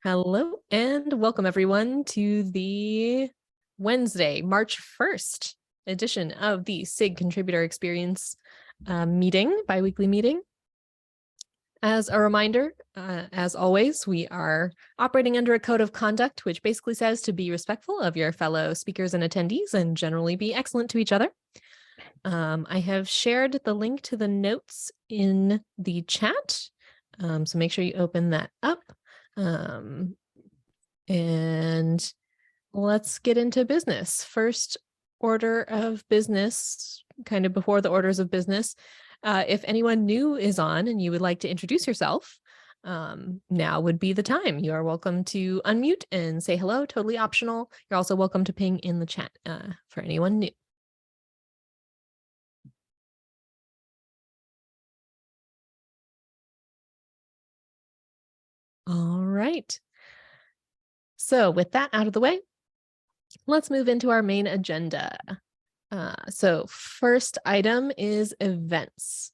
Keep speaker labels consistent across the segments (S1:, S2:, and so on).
S1: Hello and welcome everyone to the Wednesday, March 1st edition of the SIG Contributor Experience biweekly meeting. As a reminder, as always, we are operating under a code of conduct, which basically says to be respectful of your fellow speakers and attendees and generally be excellent to each other. I have shared the link to the notes in the chat, so make sure you open that up. And let's get into business. First order of business, kind of before the orders of business. If anyone new is on and you would like to introduce yourself, now would be the time. You are welcome to unmute and say hello, totally optional. You're also welcome to ping in the chat for anyone new. All right. So with that out of the way, let's move into our main agenda. So first item is events.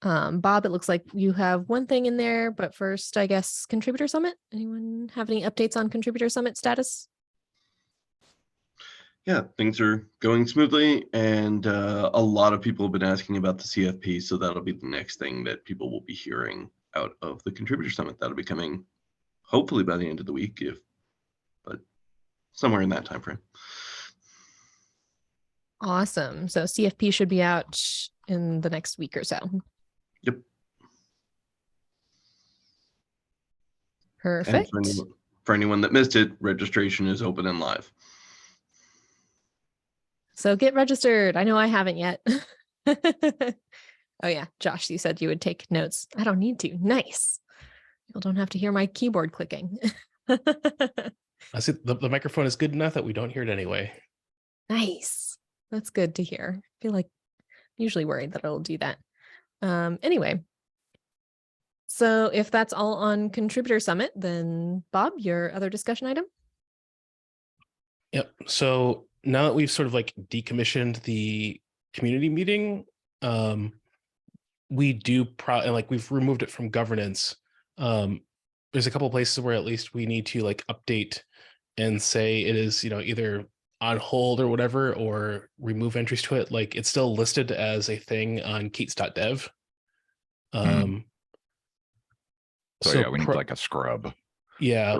S1: Bob, it looks like you have one thing in there, but first, I guess, Contributor Summit. Anyone have any updates on Contributor Summit status?
S2: Yeah, things are going smoothly, and a lot of people have been asking about the CFP, so that'll be the next thing that people will be hearing out of the Contributor Summit. That'll be coming hopefully by the end of the week, but somewhere in that time frame.
S1: Awesome. So CFP should be out in the next week or so.
S2: Yep.
S1: Perfect.
S2: And for anyone that missed it, registration is open and live.
S1: So get registered. I know I haven't yet. Oh yeah, Josh, you said you would take notes. I don't need to. Nice. You don't have to hear my keyboard clicking.
S3: I see the microphone is good enough that we don't hear it anyway.
S1: Nice. That's good to hear. I feel like I'm usually worried that it'll do that. Anyway, so if that's all on Contributor Summit, then Bob, your other discussion item?
S3: Yep. So now that we've sort of like decommissioned the community meeting, we do and like we've removed it from governance. There's a couple of places where at least we need to like update and say it is, either on hold or whatever, or remove entries to it. Like it's still listed as a thing on keats.dev.
S4: So yeah, we need like a scrub.
S3: Yeah,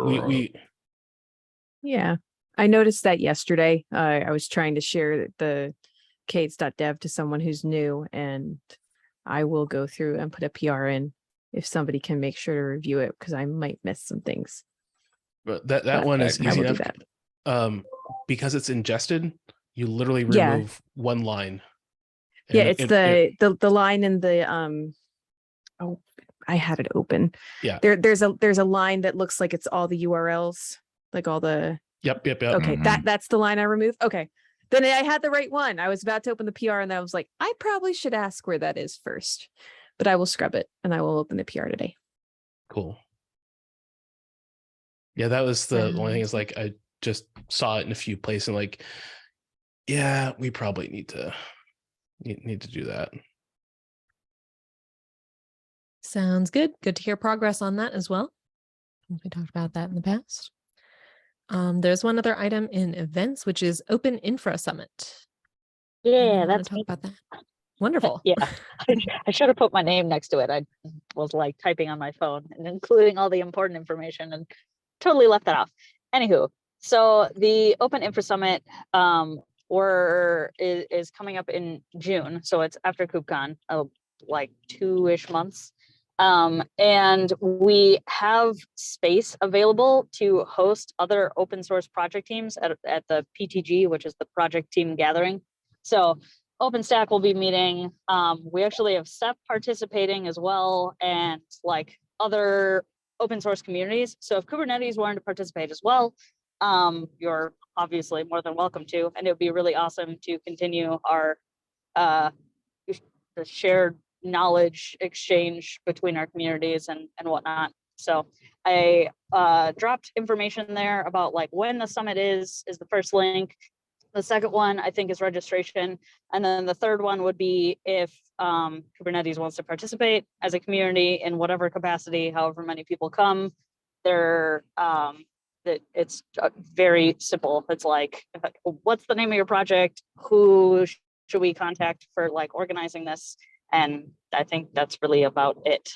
S5: Yeah, I noticed that yesterday. I was trying to share the keats.dev to someone who's new, and I will go through and put a PR in if somebody can make sure to review it, because I might miss some things.
S3: But that one is easy enough. Because it's ingested, you literally remove one line.
S5: Yeah, it's the line in the oh, I had it open.
S3: Yeah.
S5: There's a line that looks like it's all the URLs, like all the
S3: Yep.
S5: Okay, that's the line I removed. Okay. Then I had the right one. I was about to open the PR and I was like, I probably should ask where that is first, but I will scrub it and I will open the PR today.
S3: Cool. Yeah, that was the only thing is like, I just saw it in a few places and like, yeah, we probably need to do that.
S1: Sounds good. Good to hear progress on that as well. We talked about that in the past. There's one other item in events, which is Open Infra Summit.
S6: Yeah, that's
S1: talk about that. Wonderful.
S6: Yeah, I should have put my name next to it. I was like typing on my phone and including all the important information and totally left that off. Anywho, so the Open Infra Summit is coming up in June. So it's after KubeCon, like 2-ish months. And we have space available to host other open source project teams at the PTG, which is the project team gathering. So OpenStack will be meeting. We actually have Ceph participating as well, and like other open source communities. So if Kubernetes wanted to participate as well, you're obviously more than welcome to, and it would be really awesome to continue our the shared knowledge exchange between our communities and whatnot. So I dropped information there about like when the summit is the first link. The second one, I think, is registration. And then the third one would be if Kubernetes wants to participate as a community in whatever capacity, however many people come. they're that it's very simple. It's like, what's the name of your project? Who should we contact for like organizing this? And I think that's really about it.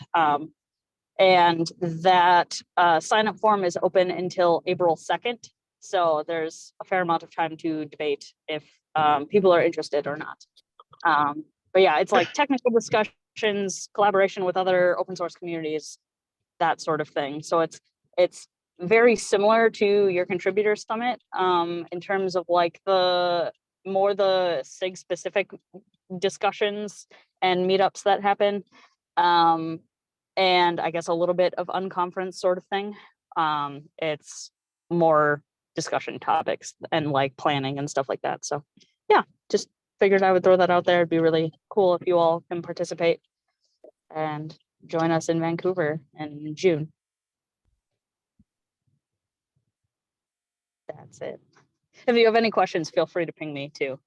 S6: And that sign up form is open until April 2nd. So there's a fair amount of time to debate if people are interested or not. But yeah, it's like technical discussions, collaboration with other open source communities, that sort of thing. So it's very similar to your contributor summit in terms of like the SIG specific discussions and meetups that happen. And I guess a little bit of unconference sort of thing. It's more discussion topics and like planning and stuff like that. So yeah, just figured I would throw that out there. It'd be really cool if you all can participate and join us in Vancouver in June. That's it. If you have any questions, feel free to ping me too.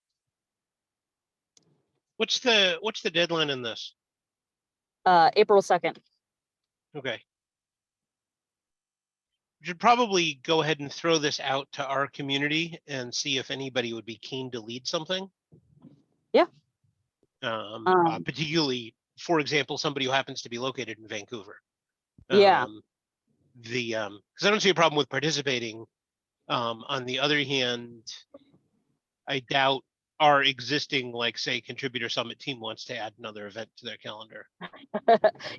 S7: What's the deadline in this?
S6: April 2nd.
S7: Okay. We should probably go ahead and throw this out to our community and see if anybody would be keen to lead something.
S6: Yeah.
S7: Particularly, for example, somebody who happens to be located in Vancouver.
S6: Yeah.
S7: Because I don't see a problem with participating. On the other hand, I doubt our existing, like, say, contributor summit team wants to add another event to their calendar.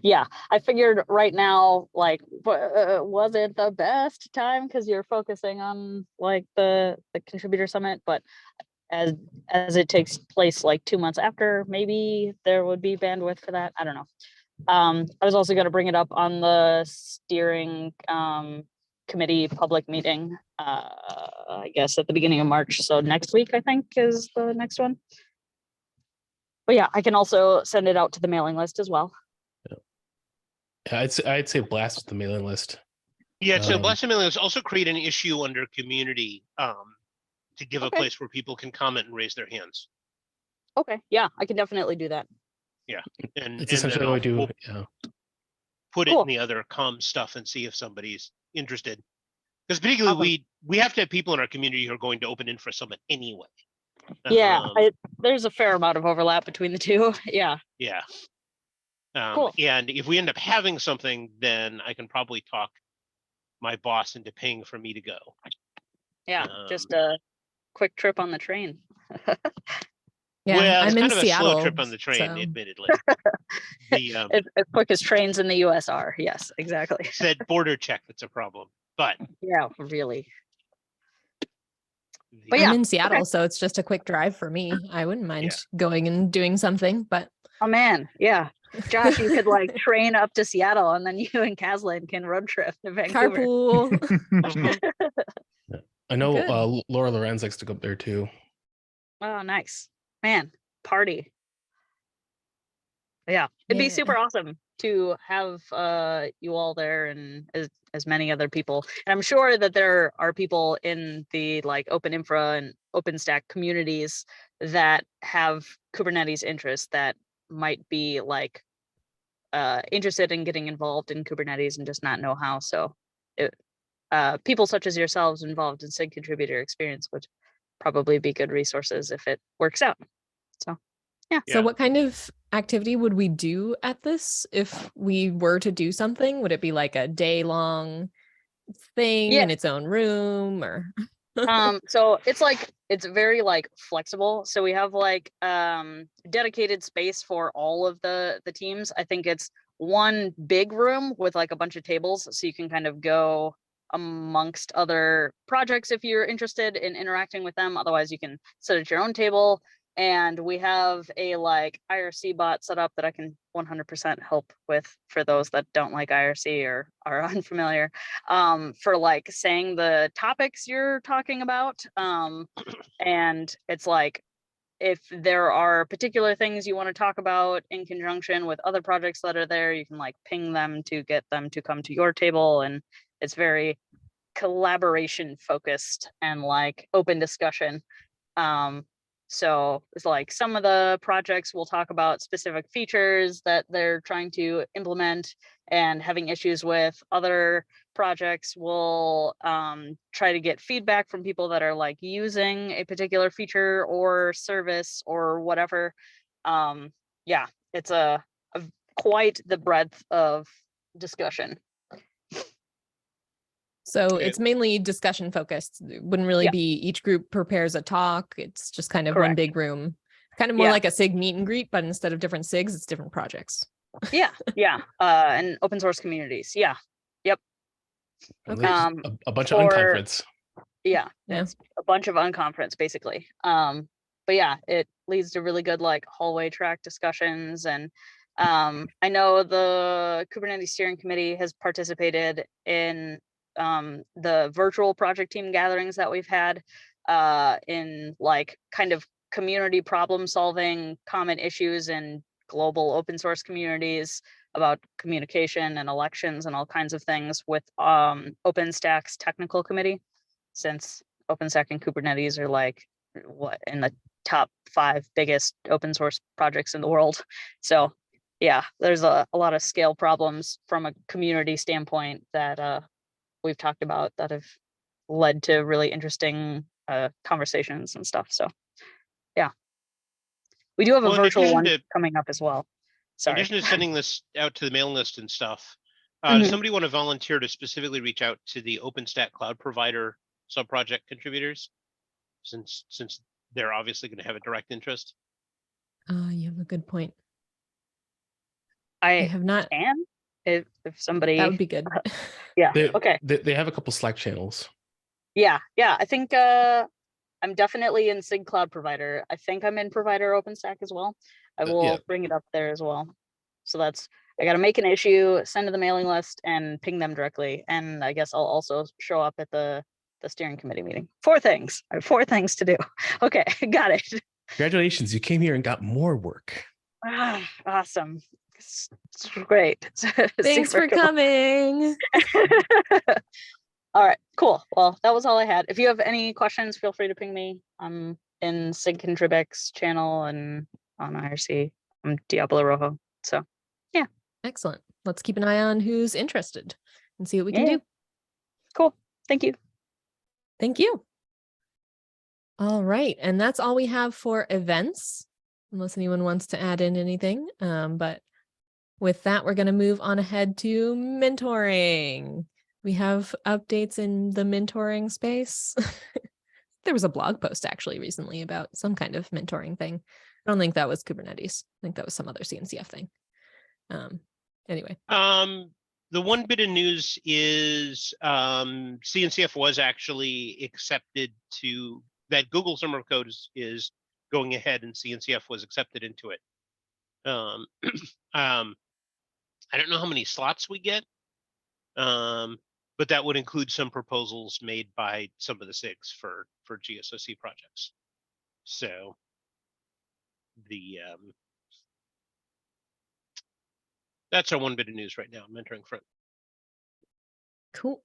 S6: Yeah, I figured right now, like, was it the best time because you're focusing on like the contributor summit, but as it takes place like 2 months after, maybe there would be bandwidth for that. I don't know. I was also going to bring it up on the steering committee public meeting, I guess at the beginning of March. So next week, I think, is the next one. But yeah, I can also send it out to the mailing list as well.
S3: Yeah, I'd say blast the mailing list.
S7: Yeah, so blast the mailing list, also create an issue under community to give a place where people can comment and raise their hands.
S6: Okay, yeah, I can definitely do that.
S7: Yeah, and
S3: It's essentially what I do.
S7: We'll
S3: yeah.
S7: put it in the other comm stuff and see if somebody's interested. Because particularly we have to have people in our community who are going to open infra summit anyway.
S6: Yeah, there's a fair amount of overlap between the two. Yeah.
S7: Yeah.
S6: Cool.
S7: And if we end up having something, then I can probably talk my boss into paying for me to go.
S6: Yeah, just a quick trip on the train.
S1: Yeah,
S7: well,
S1: I'm
S7: it's
S1: in
S7: kind of
S1: Seattle,
S7: a slow trip on the train,
S1: so-
S7: admittedly. The
S6: As quick as trains in the US are. Yes, exactly.
S7: said border check that's a problem, but
S6: Yeah, really. But yeah,
S1: I'm in Seattle, so it's just a quick drive for me. I wouldn't mind going and doing something, but
S6: oh man, yeah. Josh, you could like train up to Seattle and then you and Caslin can road trip to Vancouver.
S1: carpool.
S3: I know
S1: Good.
S3: Laura Lorenz likes to go up there too.
S6: Oh, nice. Man, party. Yeah, it'd be super awesome to have you all there and as many other people. And I'm sure that there are people in the like open infra and OpenStack communities that have Kubernetes interests that might be like interested in getting involved in Kubernetes and just not know how. So people such as yourselves involved in SIG contributor experience would probably be good resources if it works out. So yeah.
S1: So what kind of activity would we do at this if we were to do something? Would it be like a day-long thing in its own room or?
S6: So it's very like flexible. So we have like dedicated space for all of the teams. I think it's one big room with like a bunch of tables, so you can kind of go amongst other projects if you're interested in interacting with them. Otherwise, you can sit at your own table. And we have a like IRC bot set up that I can 100% help with for those that don't like IRC or are unfamiliar, for like saying the topics you're talking about. And it's like, if there are particular things you want to talk about in conjunction with other projects that are there, you can like ping them to get them to come to your table. And it's very collaboration focused and like open discussion. So it's like some of the projects will talk about specific features that they're trying to implement and having issues with. Other projects will try to get feedback from people that are like using a particular feature or service or whatever. Yeah, it's a quite the breadth of discussion.
S1: So
S7: Okay.
S1: it's mainly discussion focused. It wouldn't really
S6: Yeah.
S1: be each group prepares a talk. It's just kind of one
S6: Correct.
S1: big room, kind of more
S6: Yeah.
S1: like a SIG meet and greet, but instead of different SIGs, it's different projects.
S6: Yeah, yeah, and open source communities. Yeah,
S3: And
S1: Okay.
S3: there's
S6: Um,
S3: a bunch
S6: for-
S3: of unconference.
S6: yeah,
S1: Yeah.
S6: it's a bunch of unconference basically. But yeah, it leads to really good like hallway track discussions. And I know the Kubernetes steering committee has participated in the virtual project team gatherings that we've had in like kind of community problem solving common issues in global open source communities about communication and elections and all kinds of things with OpenStack's technical committee, since OpenStack and Kubernetes are like what in the top 5 biggest open source projects in the world. So yeah, there's a lot of scale problems from a community standpoint that we've talked about that have led to really interesting conversations and stuff. So yeah, we do have a
S7: Well, in
S6: virtual
S7: addition
S6: one
S7: to-
S6: coming up as well.
S7: In
S6: Sorry.
S7: addition to sending this out to the mailing list and stuff,
S6: Mhm.
S7: does somebody want to volunteer to specifically reach out to the OpenStack cloud provider sub-project contributors? Since they're obviously going to have a direct interest.
S1: You have a good point.
S6: I
S1: I have not.
S6: can if somebody
S1: That would be good.
S6: yeah
S3: They,
S6: okay
S3: they have a couple Slack channels.
S6: yeah I think I'm definitely in SIG cloud provider. I think I'm in provider OpenStack as well. I will
S3: yeah.
S6: bring it up there as well. So that's I got to make an issue, send to the mailing list, and ping them directly. And I guess I'll also show up at the steering committee meeting. 4 things. I have 4 things to do. Okay, got it.
S3: Congratulations, you came here and got more work.
S6: Awesome. It's great.
S1: Thanks
S6: Super
S1: for
S6: cool.
S1: coming.
S6: All right, cool. Well, that was all I had. If you have any questions, feel free to ping me. I'm in SIG ContribEx channel and on IRC. I'm Diablo Rojo. So
S1: Excellent. Let's keep an eye on who's interested and see what we can
S6: Yeah.
S1: do.
S6: cool. Thank you.
S1: Thank you. All right. And that's all we have for events, unless anyone wants to add in anything. But with that, we're going to move on ahead to mentoring. We have updates in the mentoring space. There was a blog post actually recently about some kind of mentoring thing. I don't think that was Kubernetes. I think that was some other CNCF thing. Anyway.
S7: The one bit of news is CNCF was actually accepted to that Google Summer of Code is going ahead, and CNCF was accepted into it. I don't know how many slots we get, but that would include some proposals made by some of the SIGs for GSOC projects. So the that's our one bit of news right now, mentoring front.
S1: Cool.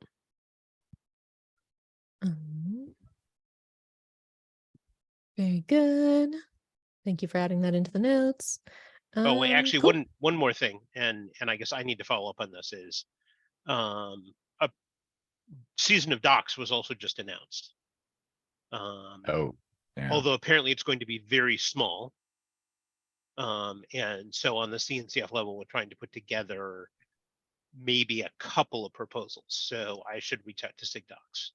S1: Very good. Thank you for adding that into the notes.
S7: Oh wait, actually
S1: cool.
S7: one more thing, and I guess I need to follow up on this is a season of docs was also just announced.
S4: Oh, yeah.
S7: Although apparently it's going to be very small. And so on the CNCF level, we're trying to put together maybe a couple of proposals. So I should reach out to SIG docs.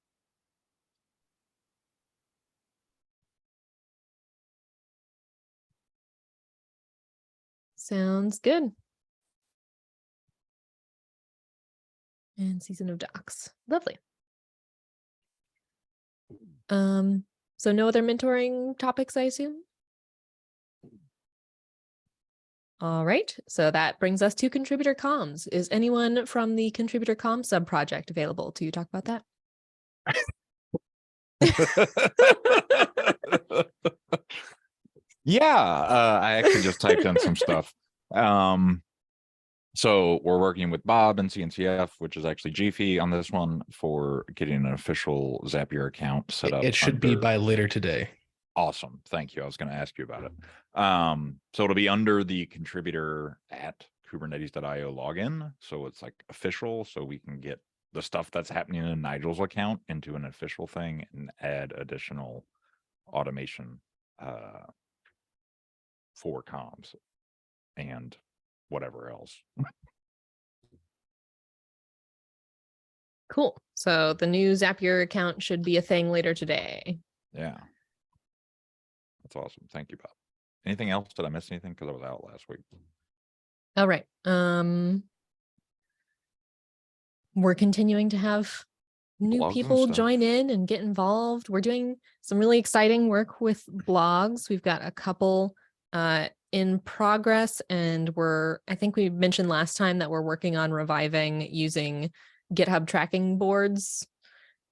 S1: Sounds good. And season of docs. Lovely. So no other mentoring topics, I assume? All right, so that brings us to contributor comms. Is anyone from the contributor comms sub-project available to talk about that?
S4: Yeah, I actually just typed in some stuff. So we're working with Bob and CNCF, which is actually GFE on this one, for getting an official Zapier account set up.
S3: It should be by later today.
S4: Awesome. Thank you. I was going to ask you about it. So it'll be under the contributor at kubernetes.io login. So it's like official. So we can get the stuff that's happening in Nigel's account into an official thing and add additional automation for comms and whatever else.
S1: Cool. So the new Zapier account should be a thing later today.
S4: Yeah. That's awesome. Thank you, Bob. Anything else? Did I miss anything? Because I was out last week.
S1: All right. We're continuing to have new
S4: Blogs and
S1: people
S4: stuff.
S1: join in and get involved. We're doing some really exciting work with blogs. We've got a couple in progress, and I think we mentioned last time that we're working on reviving using GitHub tracking boards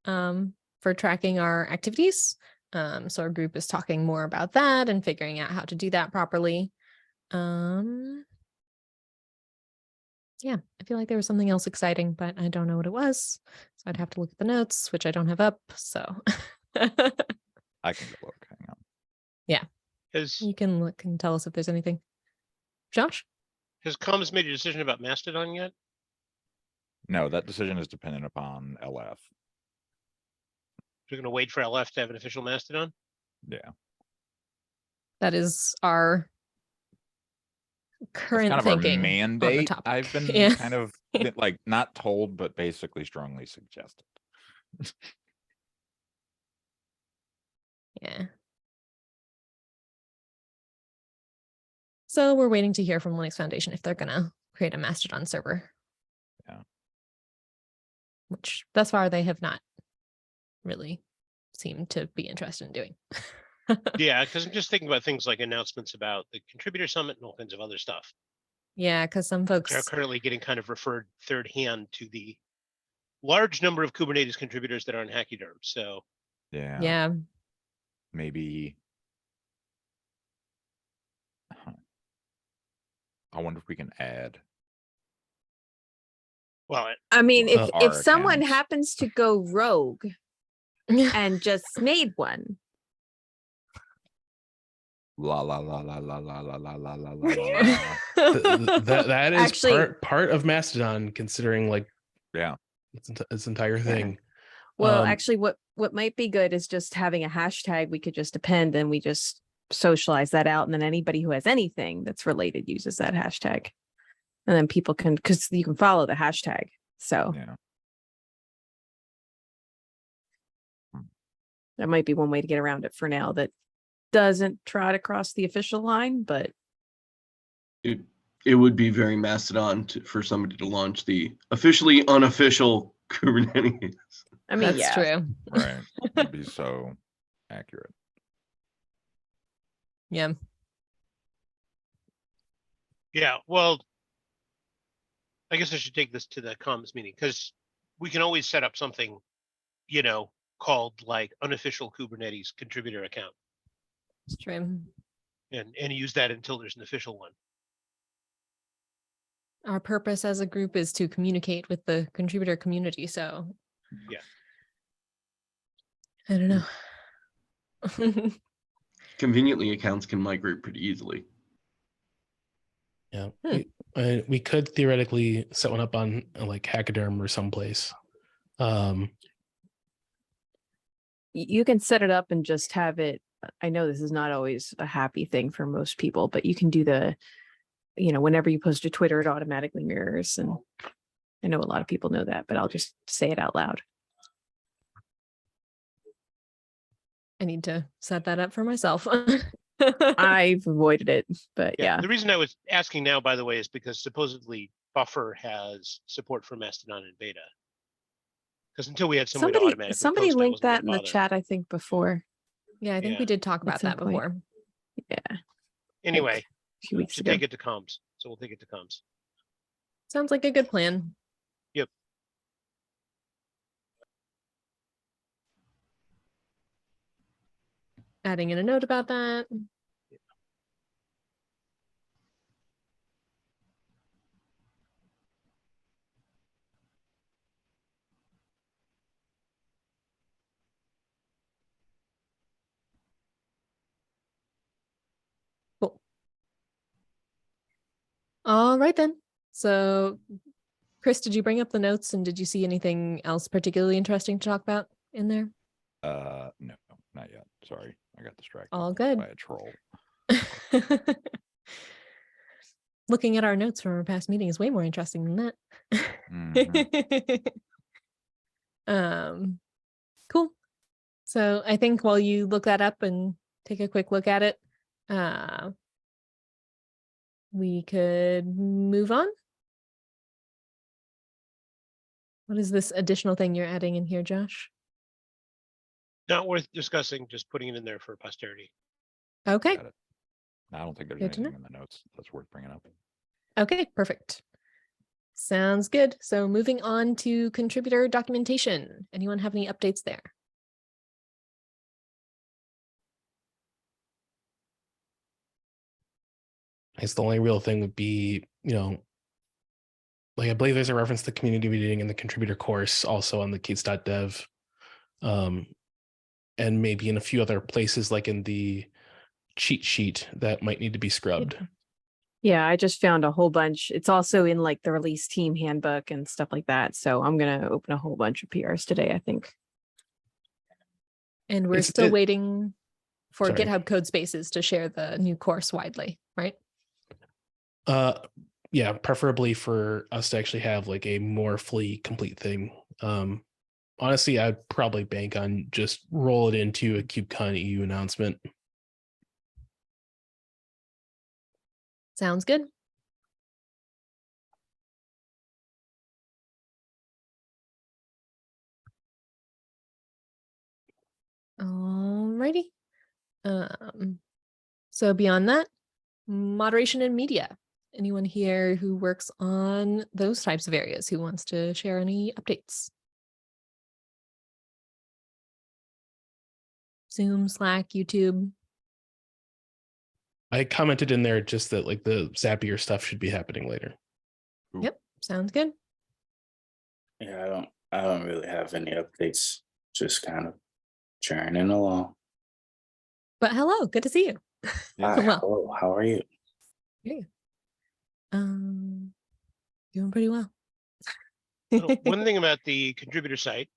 S1: for tracking our activities. So our group is talking more about that and figuring out how to do that properly. Yeah, I feel like there was something else exciting, but I don't know what it was. So I'd have to look at the notes, which I don't have up. So
S4: I can go look. Hang on.
S7: Has
S1: you can look and tell us if there's anything. Josh?
S7: has comms made a decision about Mastodon yet?
S4: No, that decision is dependent upon LF.
S7: We're gonna wait for LF to have an official Mastodon.
S4: Yeah.
S1: That is our
S4: That's
S1: current
S4: kind of our
S1: thinking on the
S4: mandate.
S1: topic.
S4: I've been
S1: Yeah.
S4: kind of like not told, but basically strongly suggested.
S1: Yeah. So we're waiting to hear from Linux Foundation if they're gonna create a Mastodon server.
S4: Yeah.
S1: Which thus far they have not really seemed to be interested in doing.
S7: Yeah, because I'm just thinking about things like announcements about the contributor summit and all kinds of other stuff.
S1: Yeah, because some folks
S7: They're currently getting kind of referred third hand to the large number of Kubernetes contributors that are on Hachyderm. So
S1: yeah.
S4: Maybe. I wonder if we can add.
S7: well,
S5: I mean, if
S4: Our
S5: someone
S4: accounts.
S5: happens to go rogue and just made one,
S4: La la la la la la la la la la la la.
S3: That is
S5: Actually-
S3: part of Mastodon, considering like
S4: Yeah.
S3: its entire thing.
S5: well,
S3: Um,
S5: actually, what might be good is just having a hashtag we could just append, and we just socialize that out, and then anybody who has anything that's related uses that hashtag, and then people can, because you can follow the hashtag. So
S4: Yeah.
S5: that might be one way to get around it for now. That doesn't trot across the official line, but
S2: It would be very Mastodon for somebody to launch the officially unofficial Kubernetes.
S5: I mean,
S1: That's
S5: yeah,
S1: true.
S4: Right. It'd be so accurate.
S1: Yeah.
S7: yeah, well, I guess I should take this to the comms meeting because we can always set up something, called like unofficial Kubernetes contributor account
S1: It's true.
S7: and use that until there's an official one.
S1: Our purpose as a group is to communicate with the contributor community. So
S7: Yeah.
S1: I don't know.
S2: Conveniently, accounts can migrate pretty easily.
S3: yeah,
S1: Hmm.
S3: we could theoretically set one up on like Hackaderm or someplace.
S5: you can set it up and just have it. I know this is not always a happy thing for most people, but you can do whenever you post to Twitter, it automatically mirrors. And I know a lot of people know that, but I'll just say it out loud.
S1: I need to set that up for myself.
S5: I've avoided it, but yeah.
S7: The reason I was asking now, by the way, is because supposedly Buffer has support for Mastodon in beta. Because until we had some way to automatically
S5: Somebody
S7: post, I
S5: linked
S7: wasn't gonna
S5: that in the
S7: bother.
S5: chat, I think, before.
S1: Yeah, I think we
S7: Yeah.
S1: did talk about
S5: some
S1: that
S5: point.
S1: before.
S5: Yeah,
S7: Anyway,
S5: a few weeks
S7: should
S5: ago.
S7: take it to comms. So we'll take it to comms.
S1: Sounds like a good plan.
S7: Yep.
S1: Adding in a note about that. All right then. So, Chris, did you bring up the notes and did you see anything else particularly interesting to talk about in there?
S4: No, not yet. Sorry, I got distracted.
S1: All good.
S4: By a troll.
S1: Looking at our notes from our past meeting is way more interesting than that. Cool. So I think while you look that up and take a quick look at it, we could move on. What is this additional thing you're adding in here, Josh?
S7: Not worth discussing, just putting it in there for posterity.
S1: Okay.
S4: Got it. I don't think there's
S1: Good to
S4: anything in the notes that's worth bringing up.
S1: Okay, perfect. Sounds good. So moving on to contributor documentation. Anyone have any updates there?
S3: I guess the only real thing would be, like I believe there's a reference to the community meeting and the contributor course also on the Kates.dev. And maybe in a few other places like in the cheat sheet that might need to be scrubbed.
S5: Yeah, I just found a whole bunch. It's also in like the release team handbook and stuff like that. So I'm going to open a whole bunch of PRs today, I think.
S1: And we're still waiting for
S3: Sorry.
S1: GitHub code spaces to share the new course widely, right?
S3: Yeah, preferably for us to actually have like a more fully complete thing. Honestly, I'd probably bank on just roll it into a KubeCon EU announcement.
S1: Sounds good. Alrighty. So beyond that, moderation and media. Anyone here who works on those types of areas who wants to share any updates? Zoom, Slack, YouTube.
S3: I commented in there just that like the Zapier stuff should be happening later.
S1: Yep, sounds good.
S8: Yeah, I don't really have any updates. Just kind of churning along.
S1: But hello, good to see you.
S8: Hi,
S1: Well.
S8: hello, how are you?
S1: Yeah. Doing pretty well.
S7: So one thing about the contributor site,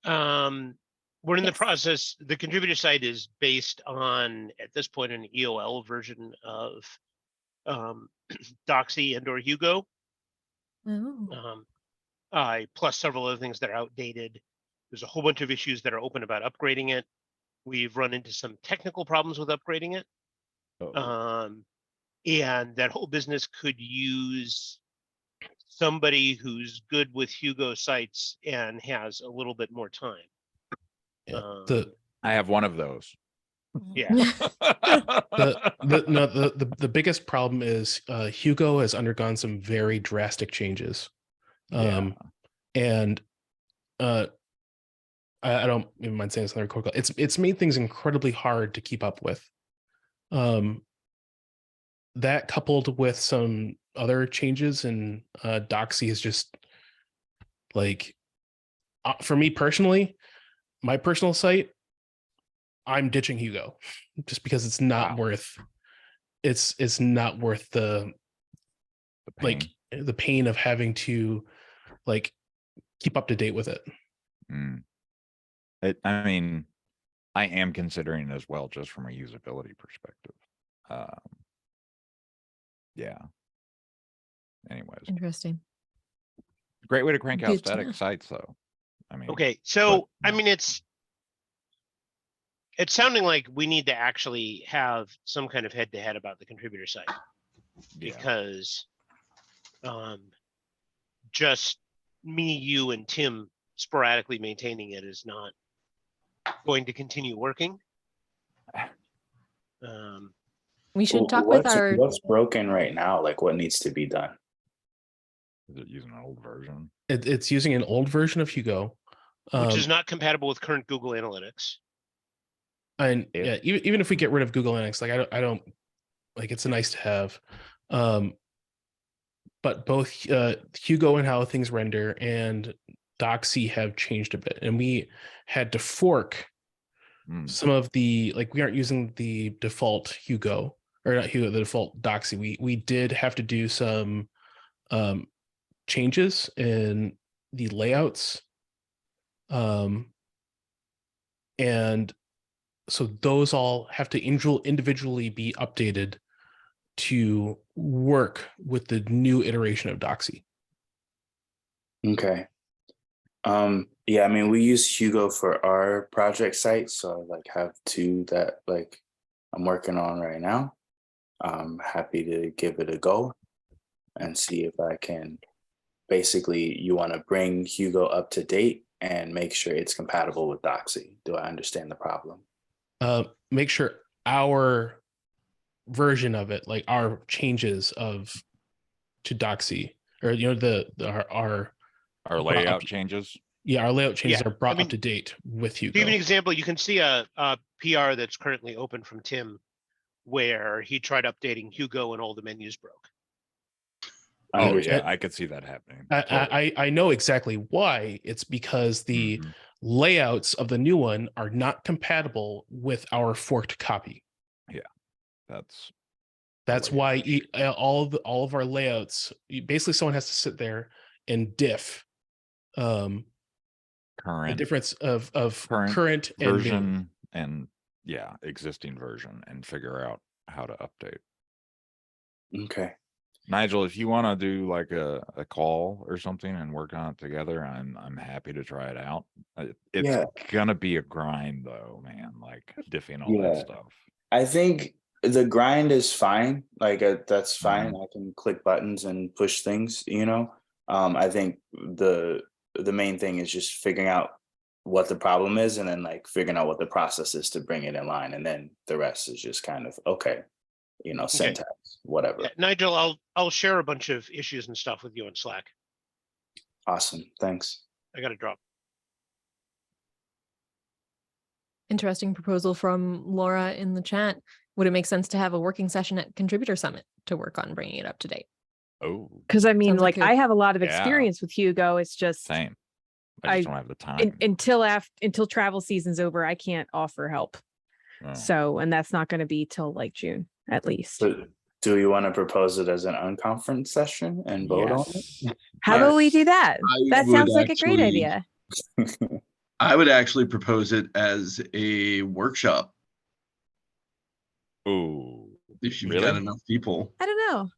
S7: we're in the process. The contributor site is based on, at this point, an EOL version of Doxy and/or Hugo. Plus several other things that are outdated. There's a whole bunch of issues that are open about upgrading it. We've run into some technical problems with upgrading it. And that whole business could use somebody who's good with Hugo sites and has a little bit more time.
S3: Yeah.
S4: I have one of those.
S7: Yeah.
S3: The biggest problem is Hugo has undergone some very drastic changes. And I don't even mind saying this on the record call. It's made things incredibly hard to keep up with. That coupled with some other changes in Doxy is just like, for me personally, my personal site, I'm ditching Hugo just because it's not worth it's not worth the
S4: pain.
S3: like the pain of having to like keep up to date with it.
S4: I mean, I am considering it as well, just from a usability perspective. Yeah. Anyways,
S1: Interesting.
S4: great way to crank out
S1: Good to know.
S4: static sites, though. I mean,
S7: Okay, so I mean, it's sounding like we need to actually have some kind of head-to-head about the contributor site, because just me, you, and Tim sporadically maintaining it is not going to continue working.
S1: We should talk with our.
S8: What's broken right now? Like, what needs to be done?
S4: Is it using an old version?
S3: It's using an old version of Hugo,
S7: which is not compatible with current Google Analytics.
S3: And yeah, even if we get rid of Google Analytics, like I don't like, it's a nice to have. But both Hugo and how things render and Doxy have changed a bit, and we had to fork some of the, like, we aren't using the default Hugo. or not Hugo, the default Doxy, we did have to do some changes in the layouts. And so those all have to individually be updated to work with the new iteration of Doxy.
S8: Okay. Yeah, I mean, we use Hugo for our project site, so I like have two that like I'm working on right now. I'm happy to give it a go and see if I can. Basically, you want to bring Hugo up to date and make sure it's compatible with Doxy. Do I understand the problem?
S3: Make sure our version of it, like our changes to Doxy, or our
S4: layout changes.
S3: Yeah, our layout changes
S7: Yeah,
S3: are brought
S7: I mean,
S3: up to date with
S7: To
S3: Hugo.
S7: give you an example, you can see a PR that's currently open from Tim where he tried updating Hugo and all the menus broke.
S4: Oh yeah, I could see that happening.
S3: I know exactly why. It's because the layouts of the new one are not compatible with our forked copy.
S4: Yeah,
S3: that's why all of our layouts, basically someone has to sit there and diff the difference of current
S4: version and existing version and figure out how to update.
S8: Okay.
S4: Nigel, if you want to do like a call or something and work on it together, I'm happy to try it out. It's gonna be a grind though, man, like diffing all that stuff.
S8: I think the grind is fine. Like that's fine. I can click buttons and push things, you know. I think the main thing is just figuring out what the problem is and then like figuring out what the process is to bring it in line, and then the rest is just kind of syntax, whatever.
S7: Yeah, Nigel, I'll share a bunch of issues and stuff with you on Slack.
S8: Awesome, thanks.
S7: I got to drop.
S1: Interesting proposal from Laura in the chat. Would it make sense to have a working session at Contributor Summit to work on bringing it up to date?
S4: Oh,
S5: because I mean,
S1: Sounds like
S5: like
S1: a-
S5: I have a lot of experience with Hugo. It's just
S4: same. I just don't have the time.
S5: until travel season's over, I can't offer help.
S4: Oh.
S5: So, and that's not going to be till like June at least.
S8: But do you want to propose it as an unconference session and vote on it?
S5: How about we do that? That sounds like a great
S2: actually-
S5: idea.
S2: I would actually propose it as a workshop
S4: Oh,
S2: if you've
S4: really?
S2: got enough people.
S5: I don't know.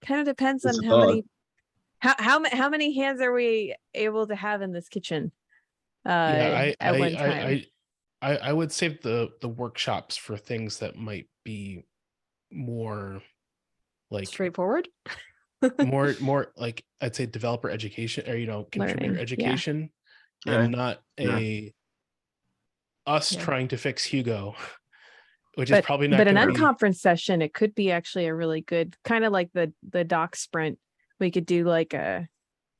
S5: Kind of depends
S2: It's
S5: on
S2: a
S5: how many
S2: thought.
S5: how many hands are we able to have in this kitchen
S3: Yeah,
S5: at one time.
S3: I would save the workshops for things that might be more like
S1: Straightforward.
S3: more like I'd say developer education, or contributor
S5: Learning, yeah.
S3: education,
S2: Okay.
S3: and not us
S1: Yeah.
S3: trying to fix Hugo, which is probably not.
S5: But an
S3: gonna be-
S5: unconference session, it could be actually a really good kind of like the doc sprint. We could do like a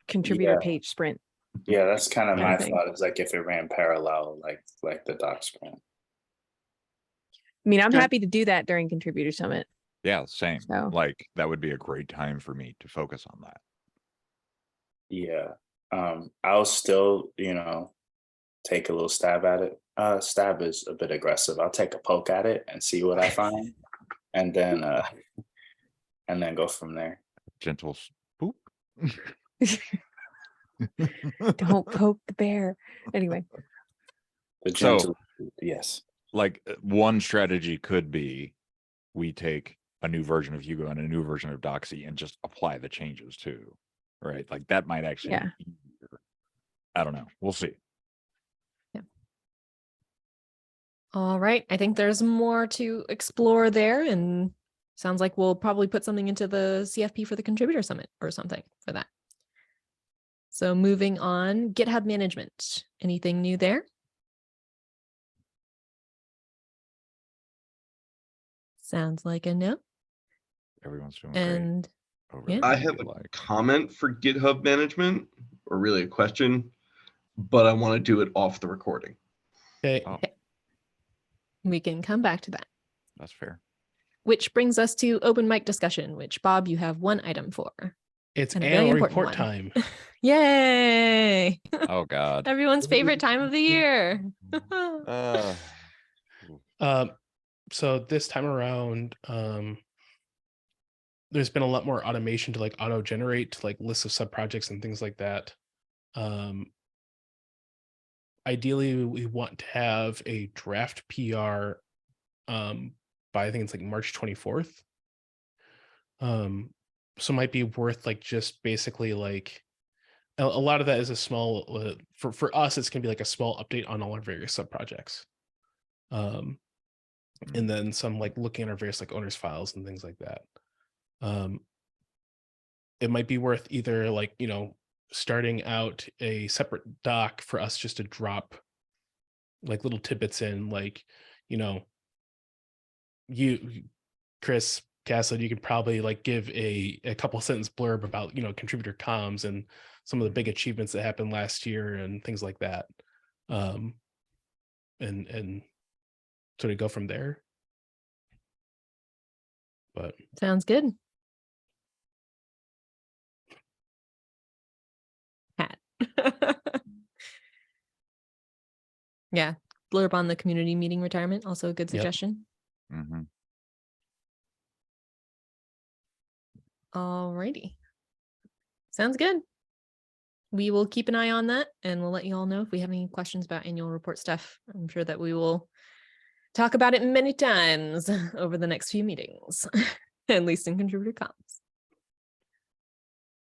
S5: contributor page sprint.
S8: Yeah, that's kind of
S5: Kind
S8: my
S5: of thing.
S8: thought. Is like if it ran parallel, like the doc sprint.
S5: I mean, I'm
S2: Okay.
S5: happy to do that during Contributor Summit.
S4: Yeah, same.
S5: So-
S4: Like that would be a great time for me to focus on that.
S8: Yeah. I'll still, take a little stab at it. Stab is a bit aggressive. I'll take a poke at it and see what I find, and then go from there.
S4: Gentle spook.
S5: Don't poke the bear. Anyway,
S8: The
S4: So-
S8: gentle, yes.
S4: Like one strategy could be we take a new version of Hugo and a new version of Doxy and just apply the changes too, right? Like that might actually
S5: Yeah.
S4: be easier. I don't know. We'll see.
S1: All right. I think there's more to explore there, and sounds like we'll probably put something into the CFP for the Contributor Summit or something for that. So moving on, GitHub management. Anything new there? Sounds like a no.
S4: Everyone's doing
S1: And
S4: great.
S1: yeah.
S2: I have a comment for GitHub management, or really a question, but I want to do it off the recording.
S3: Okay.
S4: Oh,
S1: we can come back to that.
S4: that's fair.
S1: Which brings us to open mic discussion, which Bob, you have one item for.
S3: It's
S1: And a very
S3: annual
S1: important
S3: report
S1: one.
S3: time.
S1: Yay!
S4: Oh God.
S1: Everyone's favorite time of the year.
S3: so this time around, there's been a lot more automation to like auto generate like lists of subprojects and things like that. Ideally, we want to have a draft PR by I think it's like March 24th. So it might be worth like just basically like a lot of that is a small for us, it's gonna be like a small update on all our various subprojects. And then some like looking at our various like owners files and things like that. It might be worth either like, you know, starting out a separate doc for us just to drop like little tidbits in, like, you know, you, Chris Castle, you could probably like give a couple sentence blurb about, you know, contributor comms and some of the big achievements that happened last year and things like that. And sort of go from there. But
S1: Sounds good. Hat. Yeah. Blurb on the community meeting retirement. Also a good
S3: Yep.
S1: suggestion.
S4: Mhm.
S1: All righty. Sounds good. We will keep an eye on that and we'll let you all know if we have any questions about annual report stuff. I'm sure that we will talk about it many times over the next few meetings, at least in contributor comms.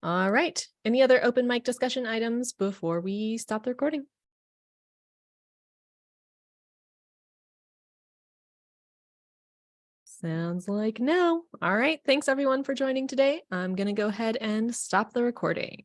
S1: All right. Any other open mic discussion items before we stop the recording? Sounds like no. All right. Thanks everyone for joining today. I'm going to go ahead and stop the recording.